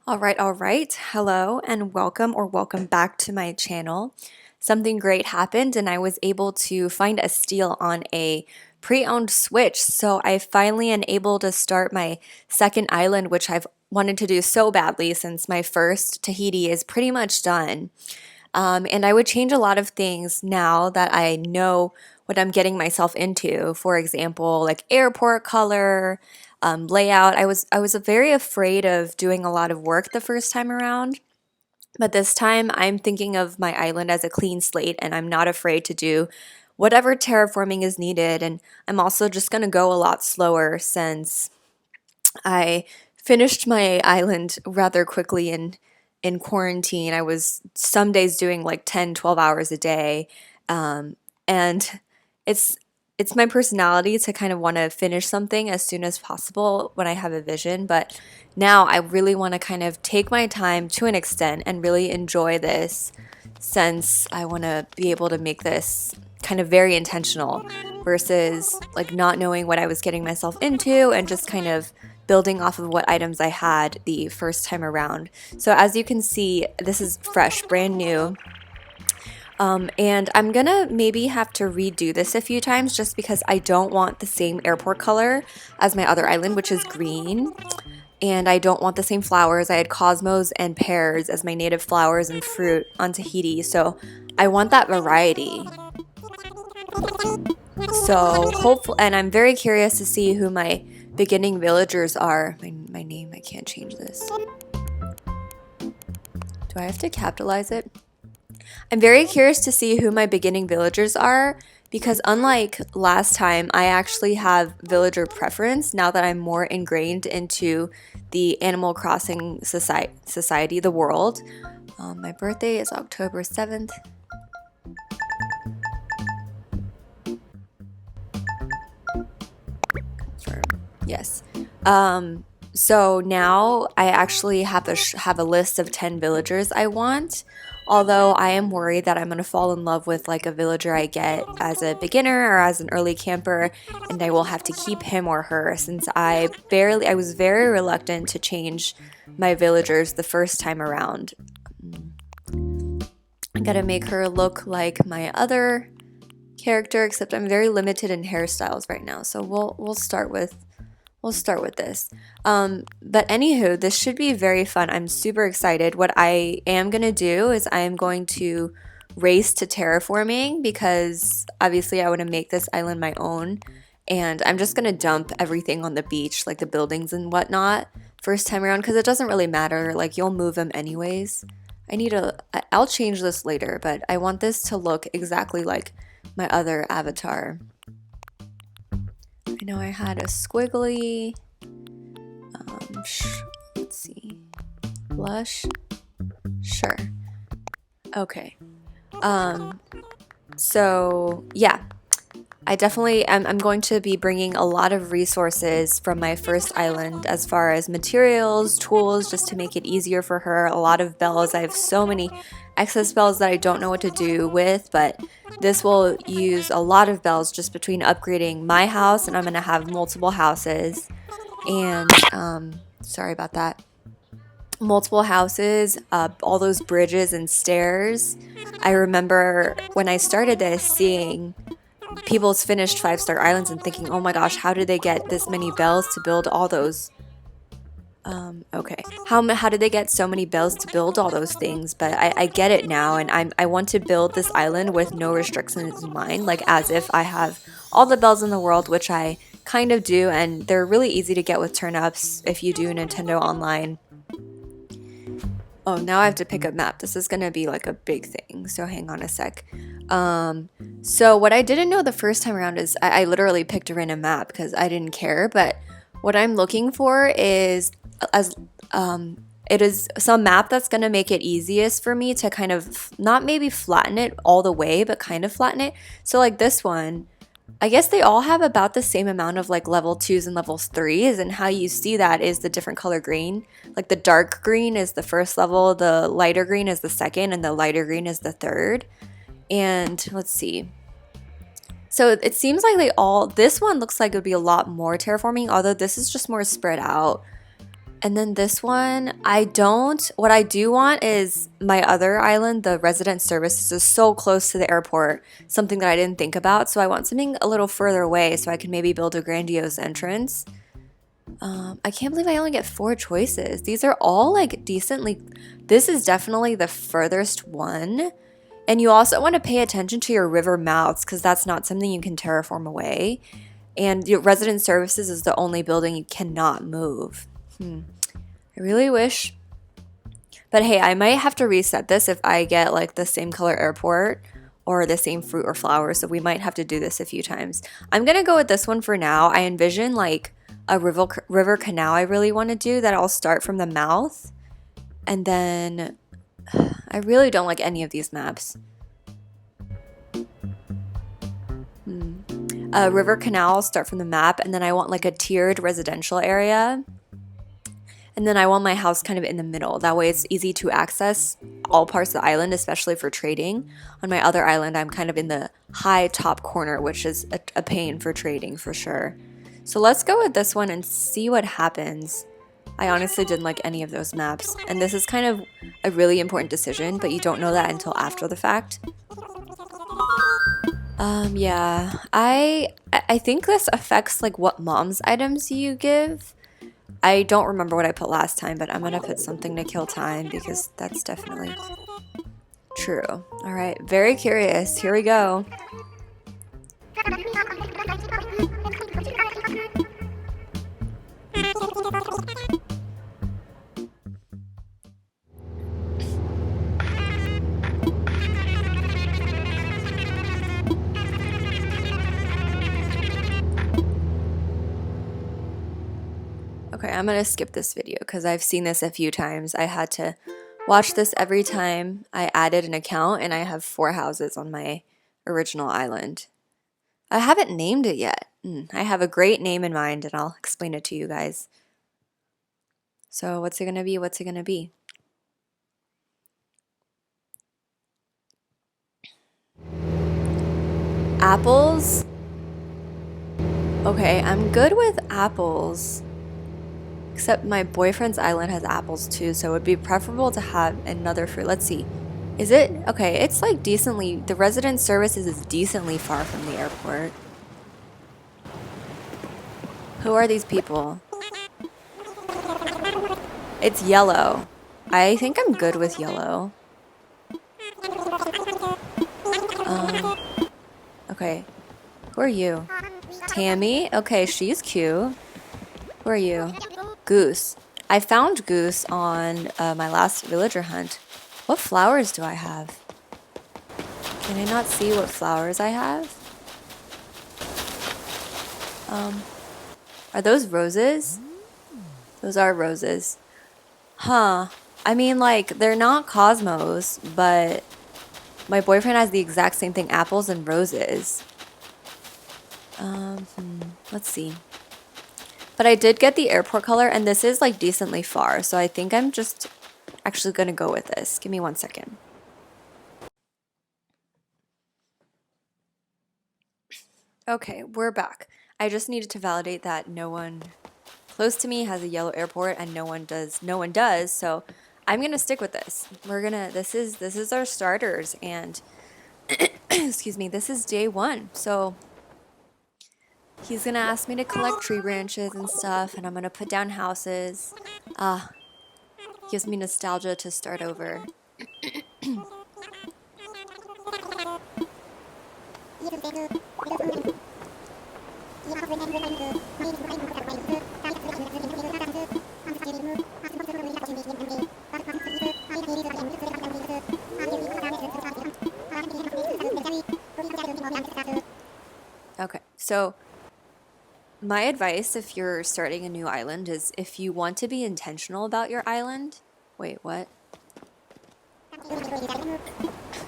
All right. Hello and welcome back to my channel. Something great happened and I was able to find a steal on a pre-owned Switch. So I finally am able to start my second island, which I've wanted to do so badly since my first Tahiti is pretty much done. And I would change a lot of things now that I know what I'm getting myself into. For example, like airport color, layout. I was very afraid of doing a lot of work the first time around, but this time I'm thinking of my island as a clean slate, and I'm not afraid to do whatever terraforming is needed. And I'm also just gonna go a lot slower since I finished my island rather quickly in quarantine. I was some days doing like 10, 12 hours a day. And it's it's my personality to kind of want to finish something as soon as possible when I have a vision, but now I really want to kind of take my time to an extent and really enjoy this since I want to be able to make this kind of very intentional versus like not knowing what I was getting myself into and just kind of building off of what items I had the first time around. So as you can see, this is fresh, brand new. And I'm gonna maybe have to redo this a few times just because I don't want the same airport color as my other island, which is green. And I don't want the same flowers. I had cosmos and pears as my native flowers and fruit on Tahiti. So I want that variety. So hopefully, and I'm very curious to see who my beginning villagers are. My name, I can't change this. Do I have to capitalize it? I'm very curious to see who my beginning villagers are because unlike last time, I actually have villager preference now that I'm more ingrained into the Animal Crossing society, the world. My birthday is October 7th. Confirm. Yes. So now I actually have a list of 10 villagers I want. Although I am worried that I'm going to fall in love with like a villager I get as a beginner or as an early camper, and I will have to keep him or her since I was very reluctant to change my villagers the first time around. I gotta make her look like my other character, except I'm very limited in hairstyles right now. So we'll start with this. But anywho, this should be very fun. I'm super excited. What I am going to do is I am going to race to terraforming because obviously I want to make this island my own. And I'm just going to dump everything on the beach, like the buildings and whatnot, first time around because it doesn't really matter. Like you'll move them anyways. I'll change this later, but I want this to look exactly like my other avatar. I know I had a squiggly, let's see, blush, sure, okay, so yeah, I'm going to be bringing a lot of resources from my first island as far as materials, tools, just to make it easier for her, a lot of bells. I have so many excess bells that I don't know what to do with, but this will use a lot of bells just between upgrading my house, and I'm going to have multiple houses, and sorry about that, multiple houses, all those bridges and stairs. I remember when I started this seeing people's finished 5-star islands and thinking, oh my gosh, how did they get this many bells to build all those okay, how did they get so many bells to build all those things? But I get it now, and I want to build this island with no restrictions in mind, like as if I have all the bells in the world, which I kind of do, and they're really easy to get with turn-ups if you do Nintendo Online. Oh, now I have to pick a map. This is gonna be like a big thing, so hang on a sec. So what I didn't know the first time around is I literally picked a random map because I didn't care, but what I'm looking for is it is some map that's going to make it easiest for me to kind of not maybe flatten it all the way, but kind of flatten it. So like this one, I guess they all have about the same amount of like level 2s and level 3s, and how you see that is the different color green. Like the dark green is the first level, the lighter green is the second, and the lighter green is the third. And let's see. So it seems like this one looks like it would be a lot more terraforming, although this is just more spread out. And then this one, what I do want is my other island, the resident services, is so close to the airport, something that I didn't think about. So I want something a little further away so I can maybe build a grandiose entrance. I can't believe I only get 4 choices. These are all like decently, this is definitely the furthest one. And you also want to pay attention to your river mouths because that's not something you can terraform away. And your resident services is the only building you cannot move. I really wish. But hey, I might have to reset this if I get like the same color airport or the same fruit or flowers. So we might have to do this a few times. I'm going to go with this one for now. I envision like a river canal I really want to do that I'll start from the mouth. And then I really don't like any of these maps. A river canal, I'll start from the map. And then I want like a tiered residential area. And then I want my house kind of in the middle. That way it's easy to access all parts of the island, especially for trading. On my other island, I'm kind of in the high top corner, which is a pain for trading for sure. So let's go with this one and see what happens. I honestly didn't like any of those maps. And this is kind of a really important decision, but you don't know that until after the fact. Yeah. I think this affects like what mom's items you give. I don't remember what I put last time, but I'm going to put something to kill time because that's definitely true. All right, very curious. Here we go. Okay, I'm going to skip this video because I've seen this a few times. I had to watch this every time I added an account, and I have 4 houses on my original island. I haven't named it yet. I have a great name in mind, and I'll explain it to you guys. So what's it going to be? What's it going to be? Apples? Okay, I'm good with apples. Except my boyfriend's island has apples too, so it would be preferable to have another fruit. Let's see. Is it? Okay, it's like decently, the resident services is decently far from the airport. Who are these people? It's yellow. I think I'm good with yellow. Okay. Who are you? Tammy? Okay, she's cute. Who are you? Goose. I found Goose on my last villager hunt. What flowers do I have? Can I not see what flowers I have? Are those roses? Those are roses. Huh. I mean, like, they're not cosmos, but my boyfriend has the exact same thing, apples and roses. Let's see. But I did get the airport color, and this is like decently far, so I think I'm just actually gonna go with this. Give me 1 second. Okay, we're back. I just needed to validate that no one close to me has a yellow airport, and no one does, so I'm gonna stick with this. This is our starters, and excuse me, this is day 1, so he's gonna ask me to collect tree branches and stuff, and I'm gonna put down houses. Gives me nostalgia to start over. Okay, so my advice if you're starting a new island is if you want to be intentional about your island. Wait, what?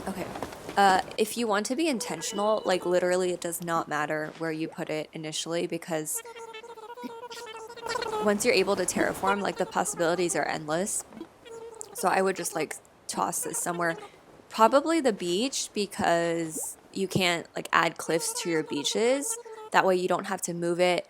Okay. If you want to be intentional, like literally it does not matter where you put it initially, because once you're able to terraform, like the possibilities are endless. So I would just like toss this somewhere. Probably the beach, because you can't like add cliffs to your beaches. That way you don't have to move it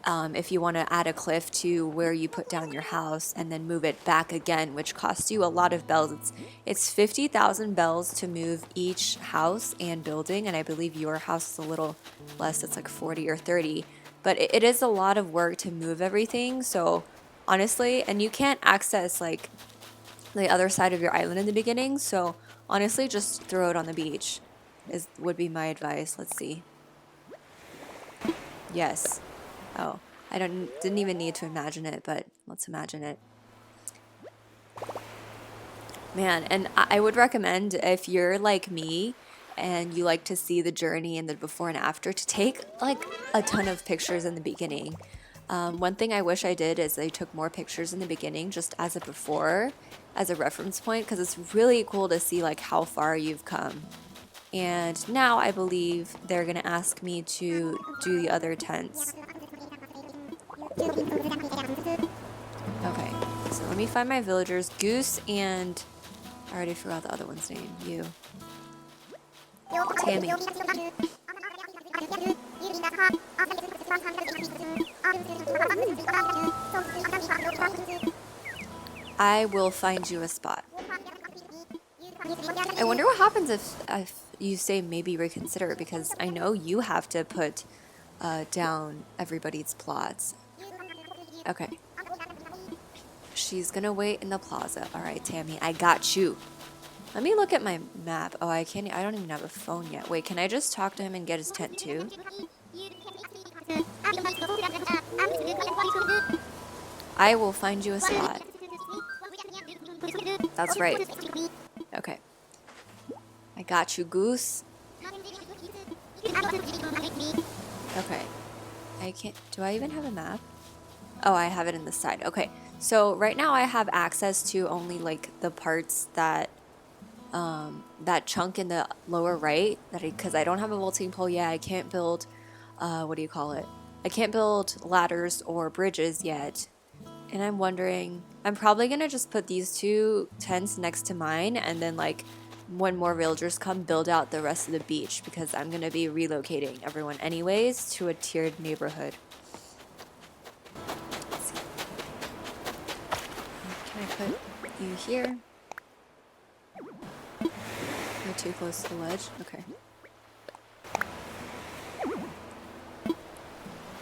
if you want to add a cliff to where you put down your house and then move it back again, which costs you a lot of bells. It's 50,000 bells to move each house and building, and I believe your house is a little less. It's like 40 or 30, but it is a lot of work to move everything. So honestly, and you can't access like the other side of your island in the beginning, so honestly, just throw it on the beach would be my advice. Let's see. Yes. Oh, didn't even need to imagine it, but let's imagine it. Man, and I would recommend, if you're like me and you like to see the journey and the before and after, to take like a ton of pictures in the beginning. One thing I wish I did is I took more pictures in the beginning just as a before, as a reference point, because it's really cool to see like how far you've come. And now I believe they're gonna ask me to do the other tents. Okay, so let me find my villagers. Goose and... I already forgot the other one's name. You. Tammy. I will find you a spot. I wonder what happens if you say maybe reconsider, because I know you have to put down everybody's plots. Okay. She's gonna wait in the plaza. All right, Tammy, I got you. Let me look at my map. Oh, I don't even have a phone yet. Wait, can I just talk to him and get his tent too? I will find you a spot. That's right. Okay. I got you, Goose. Okay. I can't... Do I even have a map? Oh, I have it in the side. Okay. So right now I have access to only like the parts that that chunk in the lower right, because I don't have a vaulting pole yet. I can't build what do you call it? I can't build ladders or bridges yet. And I'm wondering, I'm probably gonna just put these two tents next to mine, and then like when more villagers come, build out the rest of the beach, because I'm gonna be relocating everyone anyways to a tiered neighborhood. Let's see. Can I put you here? You're too close to the ledge? Okay.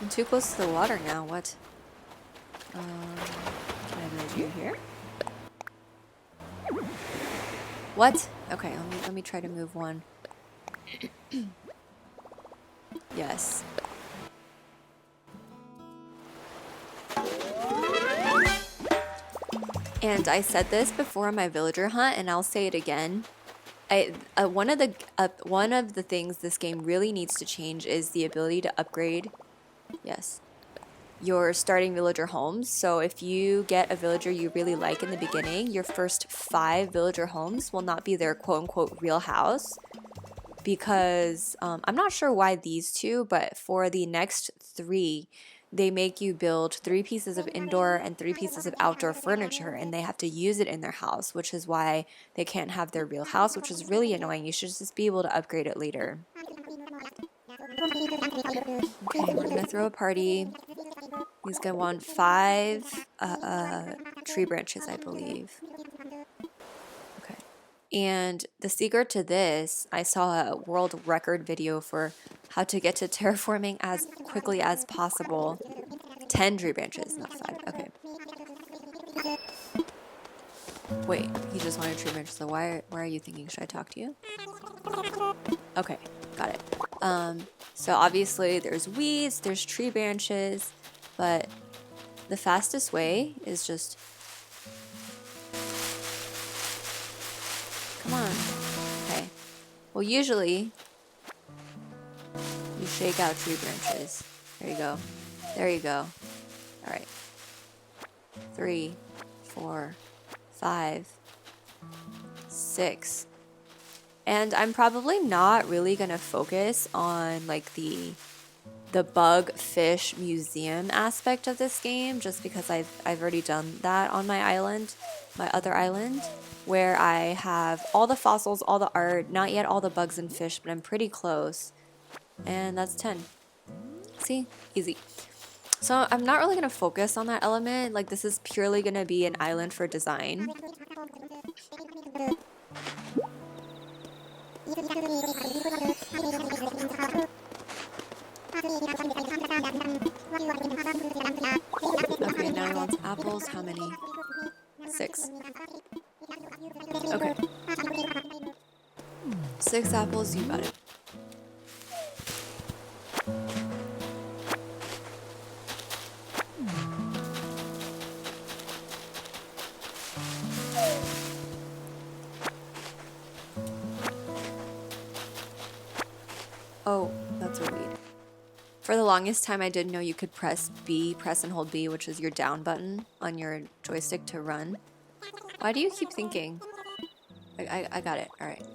I'm too close to the water now, what? Can I move you here? What? Okay, let me try to move one. Yes. And I said this before on my villager hunt, and I'll say it again. One of the things this game really needs to change is the ability to upgrade. Yes. Your starting villager homes. So if you get a villager you really like in the beginning, your first 5 villager homes will not be their quote-unquote real house, because I'm not sure why these two, but for the next 3, they make you build 3 pieces of indoor and 3 pieces of outdoor furniture, and they have to use it in their house, which is why they can't have their real house, which is really annoying. You should just be able to upgrade it later. Okay, we're gonna throw a party. He's gonna want 5 tree branches, I believe. Okay. And the secret to this, I saw a world record video for how to get to terraforming as quickly as possible. 10 tree branches, not 5. Okay. Wait, he just wanted tree branches, so why are you thinking? Should I talk to you? Okay, got it. So obviously there's weeds, there's tree branches, but the fastest way is just... Come on. Okay. Well, usually you shake out tree branches. There you go. There you go. All right. 3, 4, 5, 6. And I'm probably not really gonna focus on like the bug fish museum aspect of this game, just because I've already done that on my island, my other island, where I have all the fossils, all the art, not yet all the bugs and fish, but I'm pretty close. And that's 10. See? Easy. So I'm not really going to focus on that element. Like this is purely going to be an island for design. Okay, now he wants apples. How many? 6. Okay. 6 apples, you got it. Oh, that's a weed. For the longest time, I didn't know you could press B, press and hold B, which is your down button on your joystick to run. Why do you keep thinking? I got it. All right.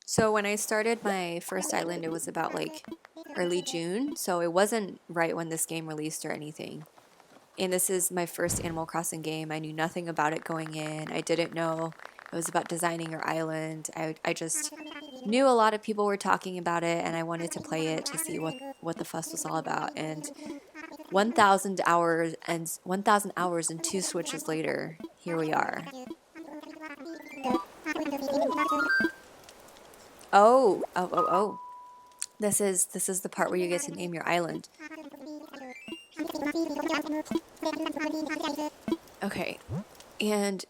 So when I started my first island, it was about like early June. So it wasn't right when this game released or anything. And this is my first Animal Crossing game. I knew nothing about it going in. I didn't know it was about designing your island. I just knew a lot of people were talking about it, and I wanted to play it to see what the fuss was all about. And 1,000 hours and 2 switches later, here we are. Oh. This is the part where you get to name your island. Okay. And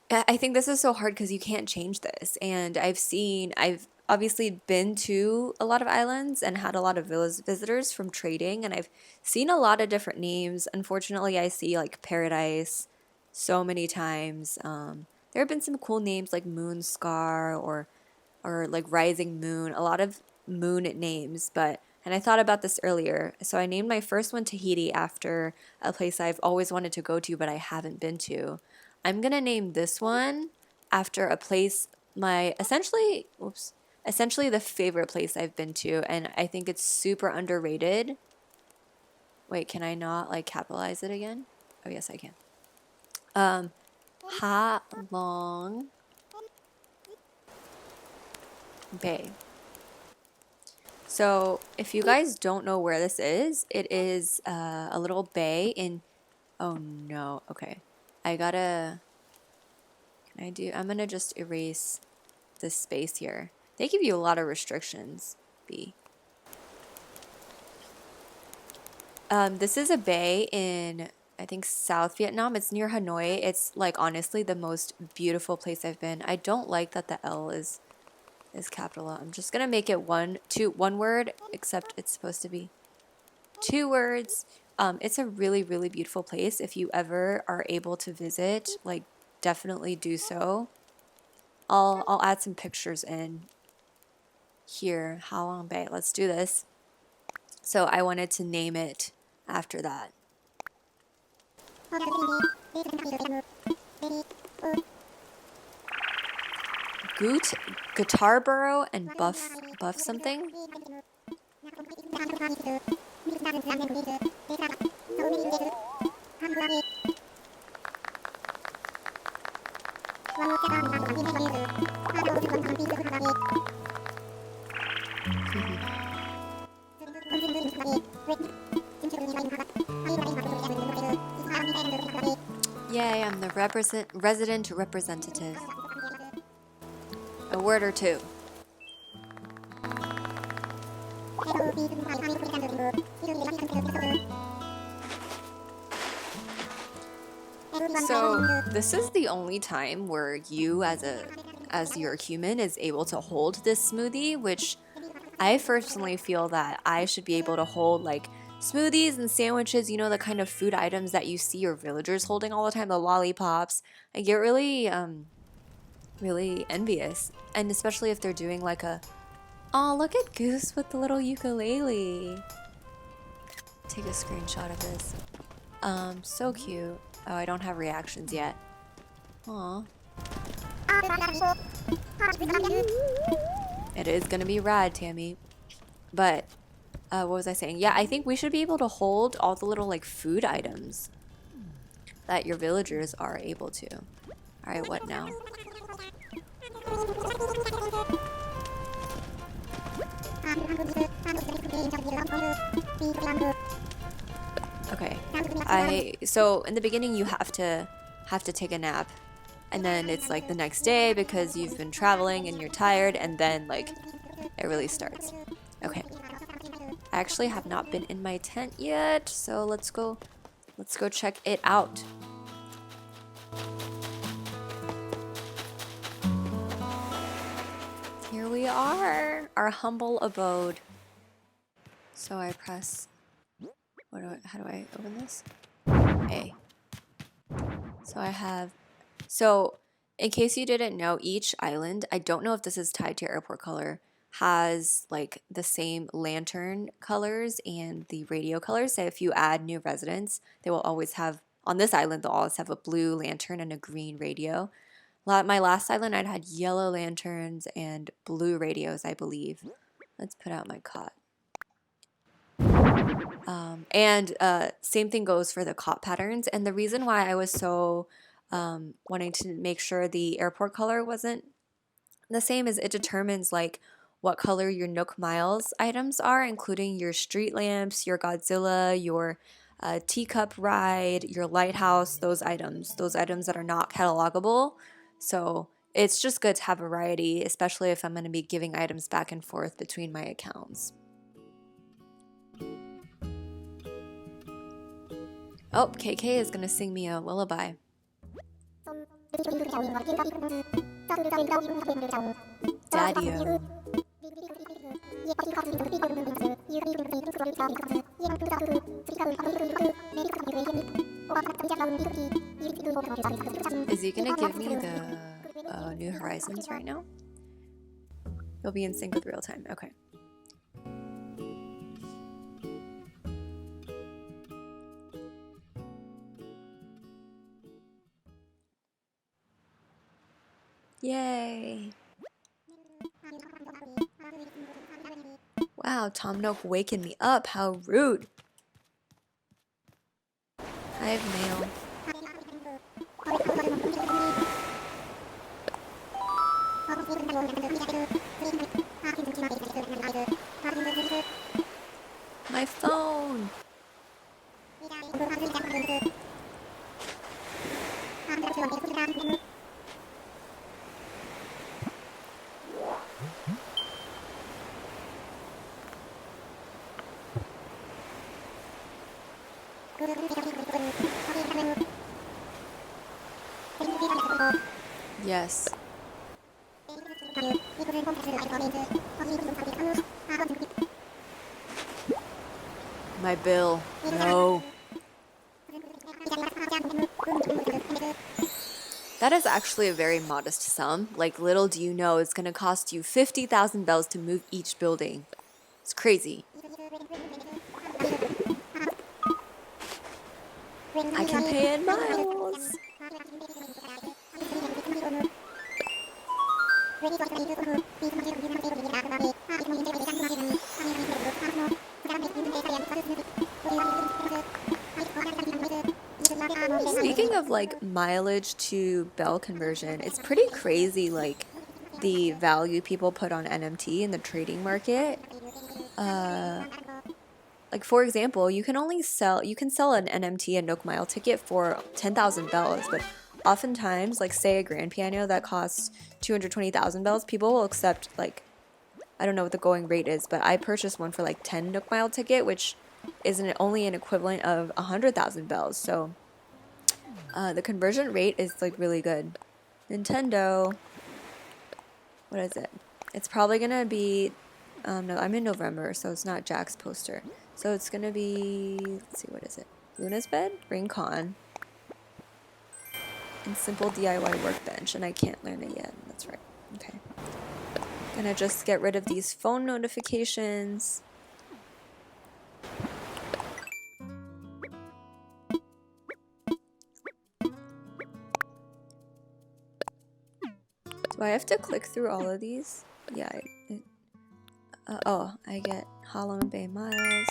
I think this is so hard because you can't change this. And I've obviously been to a lot of islands and had a lot of visitors from trading, and I've seen a lot of different names. Unfortunately, I see like Paradise so many times. There have been some cool names like Moonscar or like Rising Moon, a lot of moon names, and I thought about this earlier. So I named my first one Tahiti after a place I've always wanted to go to but I haven't been to. I'm going to name this one after a place essentially the favorite place I've been to, and I think it's super underrated. Wait, can I not like capitalize it again? Oh, yes, I can. Ha Long Bay. So if you guys don't know where this is, it is a little bay in, oh no, okay. I'm gonna just erase this space here. They give you a lot of restrictions, B. This is a bay in, I think, South Vietnam. It's near Hanoi. It's like honestly the most beautiful place I've been. I don't like that the L is capital. I'm just gonna make it one word, except it's supposed to be 2 words. It's a really, really beautiful place. If you ever are able to visit, like definitely do so. I'll add some pictures in here. Ha Long Bay. Let's do this. So I wanted to name it after that. Guitar Burrow and Buff something. Yay, I'm the resident representative. A word or two. So this is the only time where you as your human is able to hold this smoothie, which I personally feel that I should be able to hold like smoothies and sandwiches, you know, the kind of food items that you see your villagers holding all the time, the lollipops. I get really envious, and especially if they're doing like oh, look at Goose with the little ukulele. Take a screenshot of this. So cute. Oh, I don't have reactions yet. Aw. It is gonna be rad, Tammy. But what was I saying? Yeah, I think we should be able to hold all the little like food items. that your villagers are able to. Alright, what now? Okay. So in the beginning you have to take a nap. And then it's like the next day because you've been traveling and you're tired, and then like it really starts. Okay. I actually have not been in my tent yet, so let's go check it out. Here we are, our humble abode. So I press, how do I open this? A. So in case you didn't know, each island, I don't know if this is tied to airport color, has like the same lantern colors and the radio colors. So if you add new residents, they will always have, on this island, they'll always have a blue lantern and a green radio. My last island, I'd had yellow lanterns and blue radios, I believe. Let's put out my cot. And same thing goes for the cot patterns. And the reason why I was so wanting to make sure the airport color wasn't the same is it determines like what color your Nook Miles items are, including your street lamps, your Godzilla, your teacup ride, your lighthouse, those items that are not catalogable. So it's just good to have variety, especially if I'm going to be giving items back and forth between my accounts. Oh, KK is going to sing me a lullaby. Daddy-o. Is he gonna give me the New Horizons right now? He'll be in sync with real time. Okay. Yay! Wow, Tom Nook waking me up. How rude. I have mail. My phone. Yes. My bill. No. That is actually a very modest sum. Like, little do you know, it's going to cost you 50,000 bells to move each building. It's crazy. I can pay in miles. Speaking of like mileage to bell conversion, it's pretty crazy like the value people put on NMT in the trading market. Like for example, you can sell an NMT, a Nook Mile ticket, for 10,000 bells, but oftentimes, like say a grand piano that costs 220,000 bells, people will accept like, I don't know what the going rate is, but I purchased one for like 10 Nook Mile ticket, which is only an equivalent of 100,000 bells. So the conversion rate is like really good. Nintendo, what is it? It's probably gonna be, no, I'm in November, so it's not Jack's poster. So it's gonna be, let's see, what is it? Luna's Bed, Rincon, and Simple DIY Workbench, and I can't learn it yet. That's right. Okay. Gonna just get rid of these phone notifications. Do I have to click through all of these? Yeah. Oh, I get Halong Bay Miles.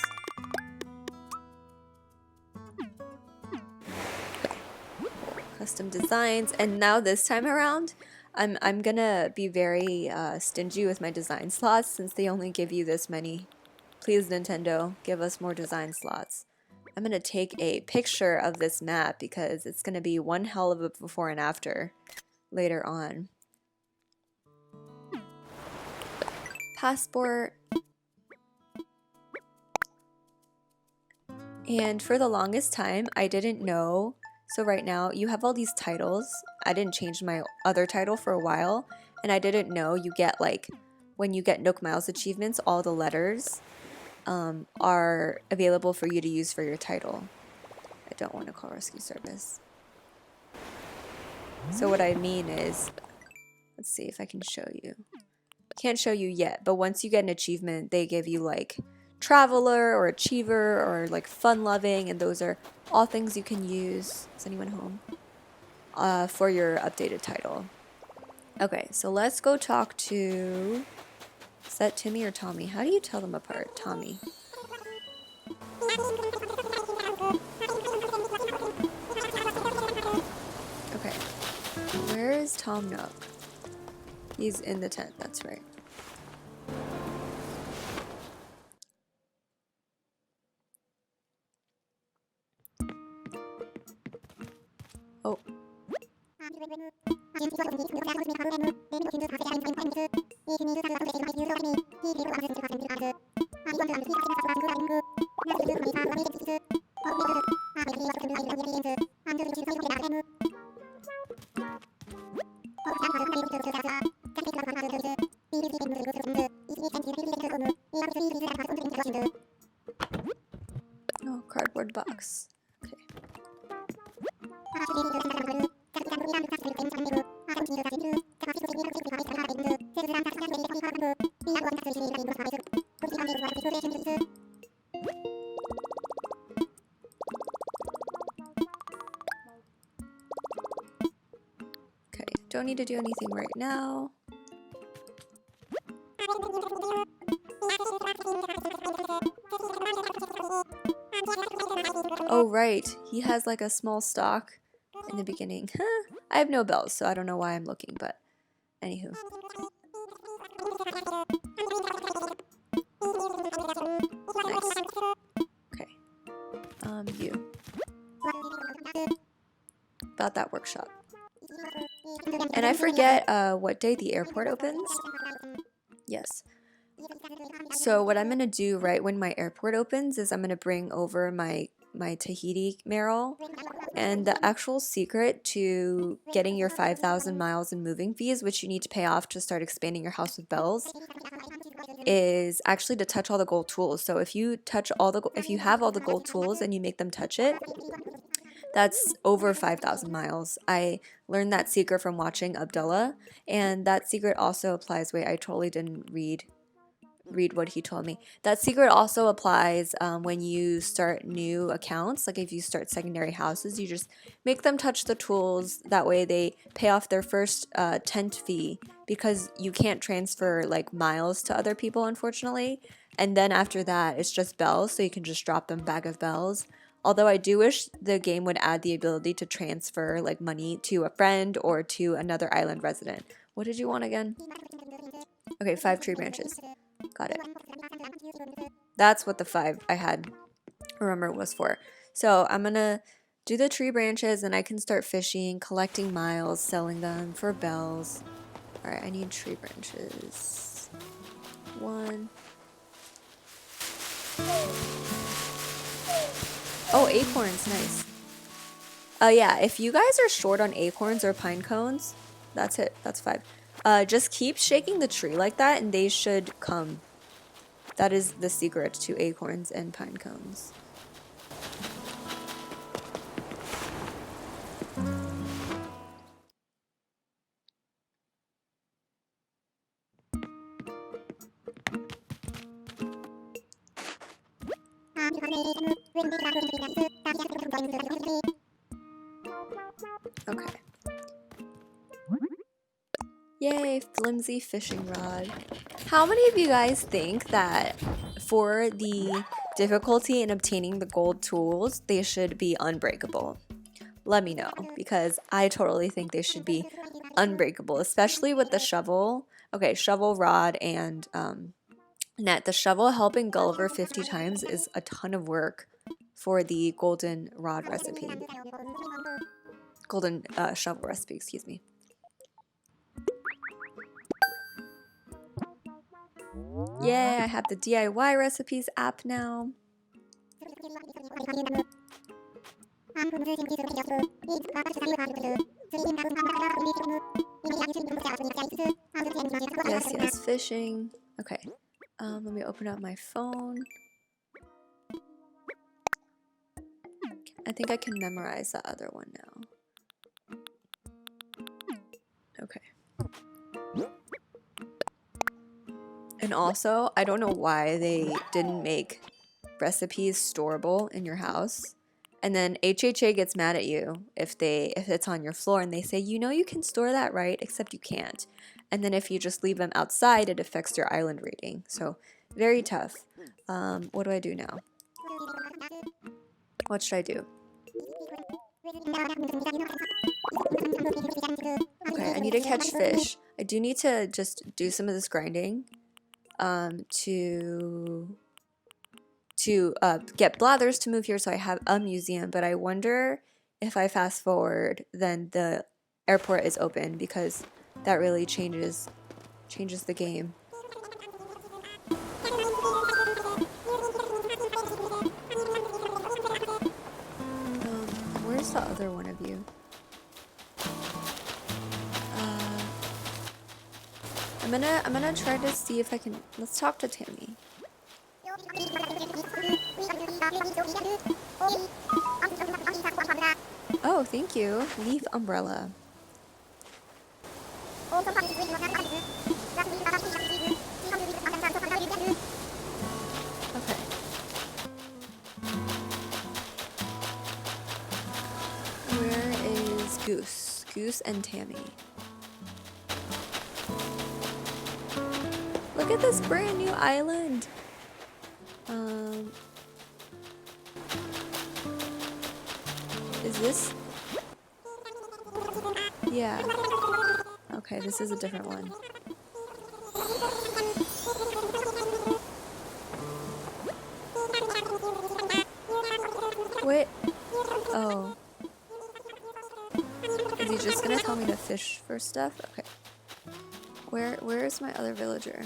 custom designs. And now this time around, I'm gonna be very stingy with my design slots since they only give you this many. Please, Nintendo, give us more design slots. I'm gonna take a picture of this map because it's gonna be one hell of a before and after later on. Passport. And for the longest time, I didn't know. So right now, you have all these titles. I didn't change my other title for a while, and I didn't know you get like, when you get Nook Miles achievements, all the letters are available for you to use for your title. I don't want to call rescue service. So what I mean is, let's see if I can show you. Can't show you yet, but once you get an achievement, they give you like traveler or achiever or like fun loving, and those are all things you can use. Is anyone home? For your updated title. Okay, so let's go talk to, is that Timmy or Tommy? How do you tell them apart? Tommy. Okay, where is Tom Nook? He's in the tent, that's right. Oh. Oh, cardboard box. Okay. Okay, don't need to do anything right now. Oh, right. He has like a small stock in the beginning. I have no bells, so I don't know why I'm looking, but anywho. Nice. Okay. You. About that workshop. And I forget what day the airport opens. Yes. So what I'm going to do right when my airport opens is I'm going to bring over my Tahiti Merrill, and the actual secret to getting your 5,000 miles in moving fees, which you need to pay off to start expanding your house with bells, is actually to touch all the gold tools. So if you have all the gold tools and you make them touch it, that's over 5,000 miles. I learned that secret from watching Abdullah, and that secret also applies. Wait, I totally didn't read what he told me. That secret also applies when you start new accounts. Like if you start secondary houses, you just make them touch the tools. That way they pay off their first tent fee, because you can't transfer like miles to other people, unfortunately. And then after that, it's just bells, so you can just drop them bag of bells. Although I do wish the game would add the ability to transfer like money to a friend or to another island resident. What did you want again? Okay, 5 tree branches. Got it. That's what the 5 I had, remember, was for. So I'm gonna do the tree branches, and I can start fishing, collecting miles, selling them for bells. Alright, I need tree branches. 1. Oh, acorns, nice. Yeah, if you guys are short on acorns or pine cones, that's it. That's 5. Just keep shaking the tree like that, and they should come. That is the secret to acorns and pine cones. Okay. Yay, flimsy fishing rod. How many of you guys think that for the difficulty in obtaining the gold tools, they should be unbreakable? let me know because I totally think they should be unbreakable, especially with the shovel. Okay, shovel, rod, and net. The shovel helping Gulliver 50 times is a ton of work for the golden rod recipe. Golden shovel recipe, excuse me. Yay, I have the DIY recipes app now. Yes, yes, fishing. Okay, let me open up my phone. I think I can memorize the other one now. Okay. And also, I don't know why they didn't make recipes storable in your house. And then HHA gets mad at you if it's on your floor and they say, you know you can store that, right? Except you can't. And then if you just leave them outside, it affects your island rating. So very tough. What do I do now? What should I do? Okay, I need to catch fish. I do need to just do some of this grinding to get blathers to move here so I have a museum, but I wonder if I fast forward then the airport is open because that really changes the game. Where's the other one of you? I'm gonna try to see if I can. Let's talk to Tammy. Oh, thank you. Leaf umbrella. Okay. Where is Goose? Goose and Tammy. Look at this brand new island. Is this? Yeah. Okay, this is a different one. Wait. Oh. Is he just gonna tell me to fish for stuff? Okay. Where is my other villager?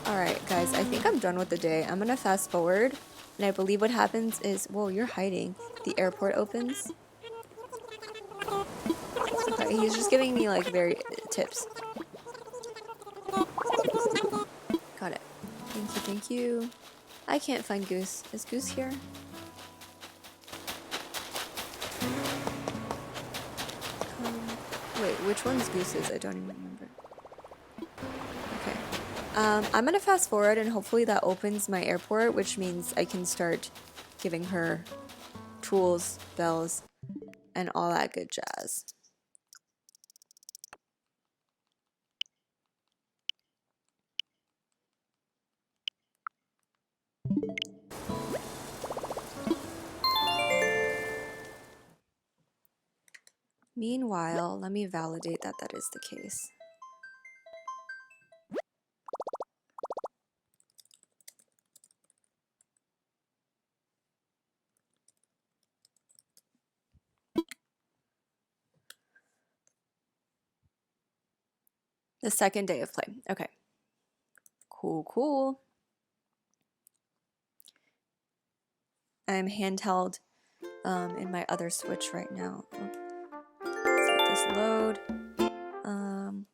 Alright, guys, I think I'm done with the day. I'm gonna fast forward, and I believe what happens is, whoa, you're hiding. The airport opens. Okay, he's just giving me like very tips. Got it. Thank you, thank you. I can't find Goose. Is Goose here? Wait, which one's Goose's? I don't even remember. Okay. I'm gonna fast forward and hopefully that opens my airport, which means I can start giving her tools, bells, and all that good jazz. Meanwhile, let me validate that that is the case. The second day of play. Okay. Cool, cool. I'm handheld in my other Switch right now. Let's let this load.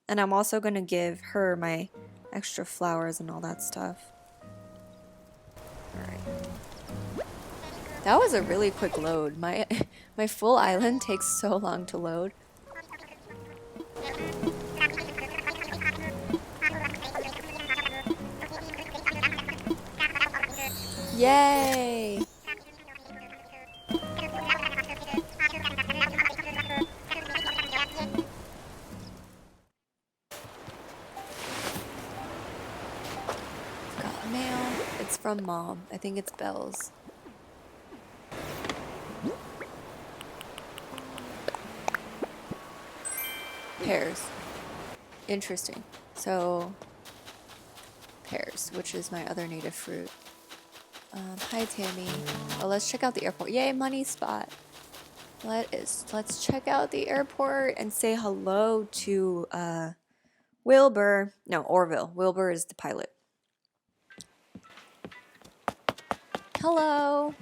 And I'm also going to give her my extra flowers and all that stuff. Alright. That was a really quick load. My full island takes so long to load. Yay! Got mail. It's from Mom. I think it's Belle's. Pears. Interesting. So, pears, which is my other native fruit. Hi, Tammy. Oh, let's check out the airport. Yay, money spot. Let's check out the airport and say hello to Wilbur. No, Orville. Wilbur is the pilot. Hello.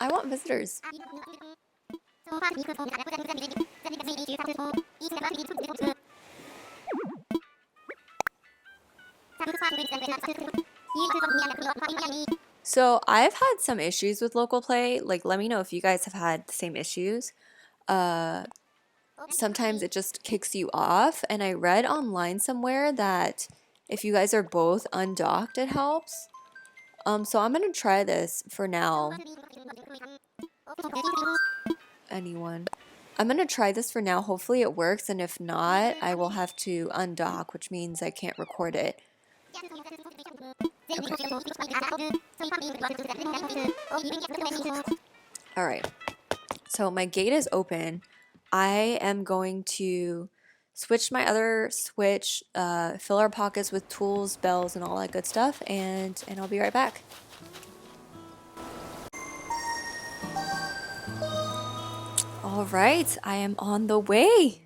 I want visitors. So I've had some issues with local play. Like, let me know if you guys have had the same issues. Sometimes it just kicks you off. And I read online somewhere that if you guys are both undocked, it helps. So I'm gonna try this for now. Anyone? I'm gonna try this for now. Hopefully it works, and if not, I will have to undock, which means I can't record it. All right. So my gate is open. I am going to switch my other switch, fill our pockets with tools, bells, and all that good stuff, and I'll be right back. All right, I am on the way.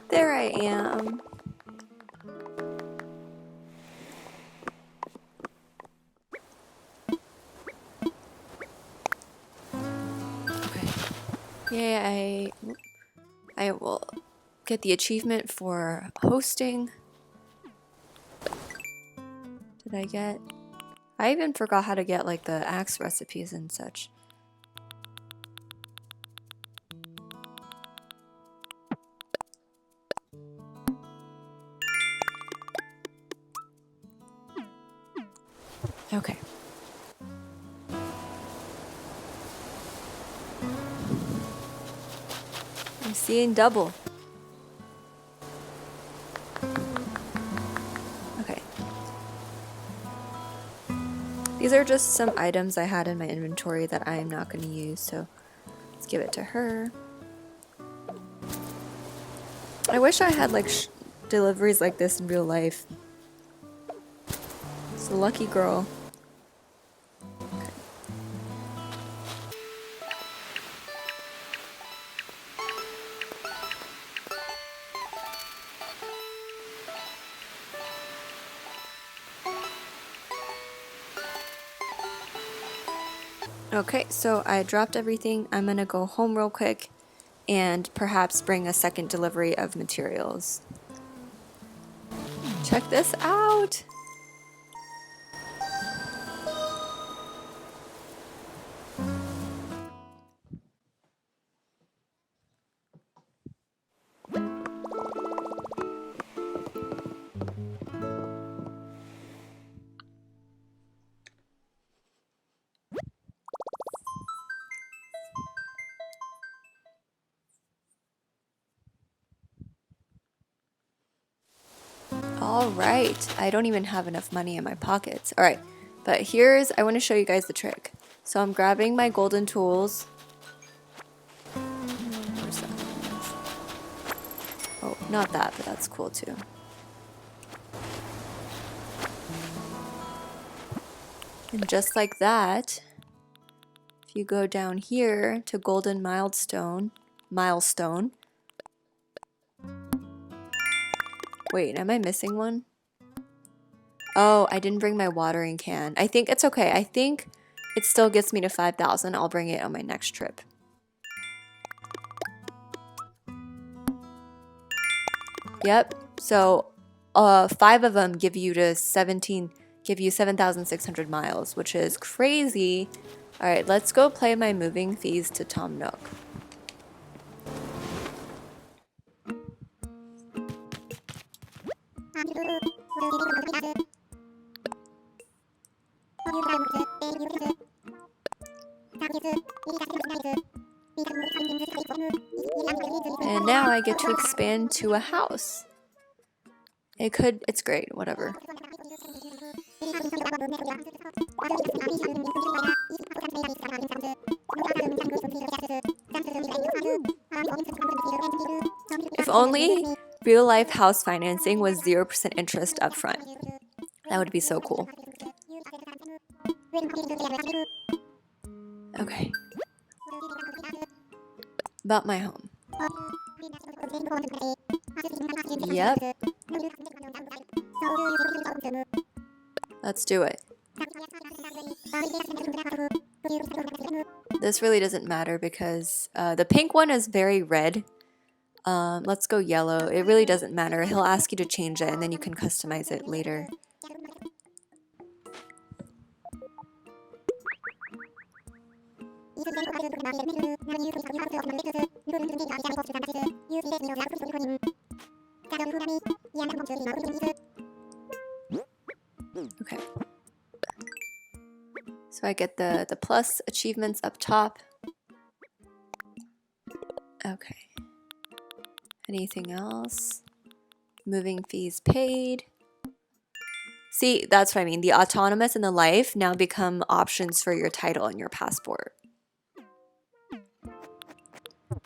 There I am. Okay. Yay, I will get the achievement for hosting. Did I get? I even forgot how to get like the axe recipes and such. Okay. I'm seeing double. Okay. These are just some items I had in my inventory that I am not going to use, so let's give it to her. I wish I had like deliveries like this in real life. It's a lucky girl. Okay, so I dropped everything. I'm gonna go home real quick and perhaps bring a second delivery of materials. Check this out! All right, I don't even have enough money in my pockets. All right, but I want to show you guys the trick. So I'm grabbing my golden tools. Where's that? Oh, not that, but that's cool too. And just like that, if you go down here to golden milestone. Wait, am I missing one? Oh, I didn't bring my watering can. I think it's okay. I think it still gets me to 5,000. I'll bring it on my next trip. Yep. So, 5 of them give you 7,600 miles, which is crazy. All right, let's go play my moving fees to Tom Nook. And now I get to expand to a house. It's great, whatever. If only real life house financing was 0% interest up front. That would be so cool. Okay. About my home. Yep. Let's do it. This really doesn't matter because the pink one is very red. Let's go yellow. It really doesn't matter. He'll ask you to change it and then you can customize it later. Okay. So I get the plus achievements up top. Okay. Anything else? Moving fees paid. See, that's what I mean. The autonomous and the life now become options for your title and your passport.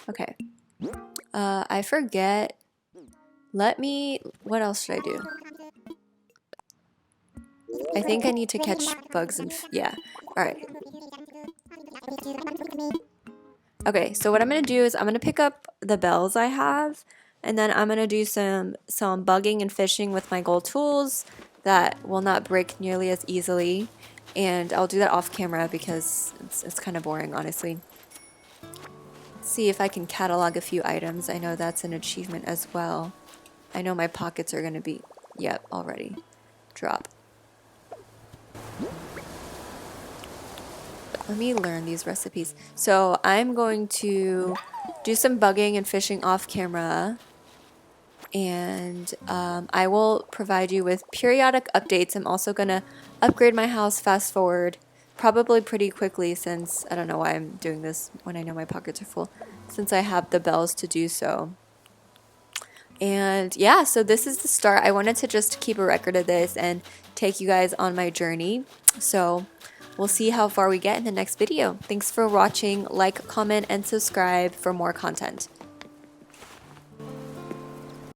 Okay. I forget. What else should I do? I think I need to catch bugs and, yeah. All right. Okay, so what I'm going to do is I'm going to pick up the bells I have, and then I'm going to do some bugging and fishing with my gold tools that will not break nearly as easily. And I'll do that off camera because it's kind of boring, honestly. Let's see if I can catalog a few items. I know that's an achievement as well. I know my pockets are going to be, yep, already. Drop. Let me learn these recipes. So I'm going to do some bugging and fishing off camera. And I will provide you with periodic updates. I'm also going to upgrade my house fast forward. Probably pretty quickly since, I don't know why I'm doing this when I know my pockets are full. Since I have the bells to do so. And yeah, so this is the start. I wanted to just keep a record of this and take you guys on my journey. So we'll see how far we get in the next video. Thanks for watching. Like, comment, and subscribe for more content.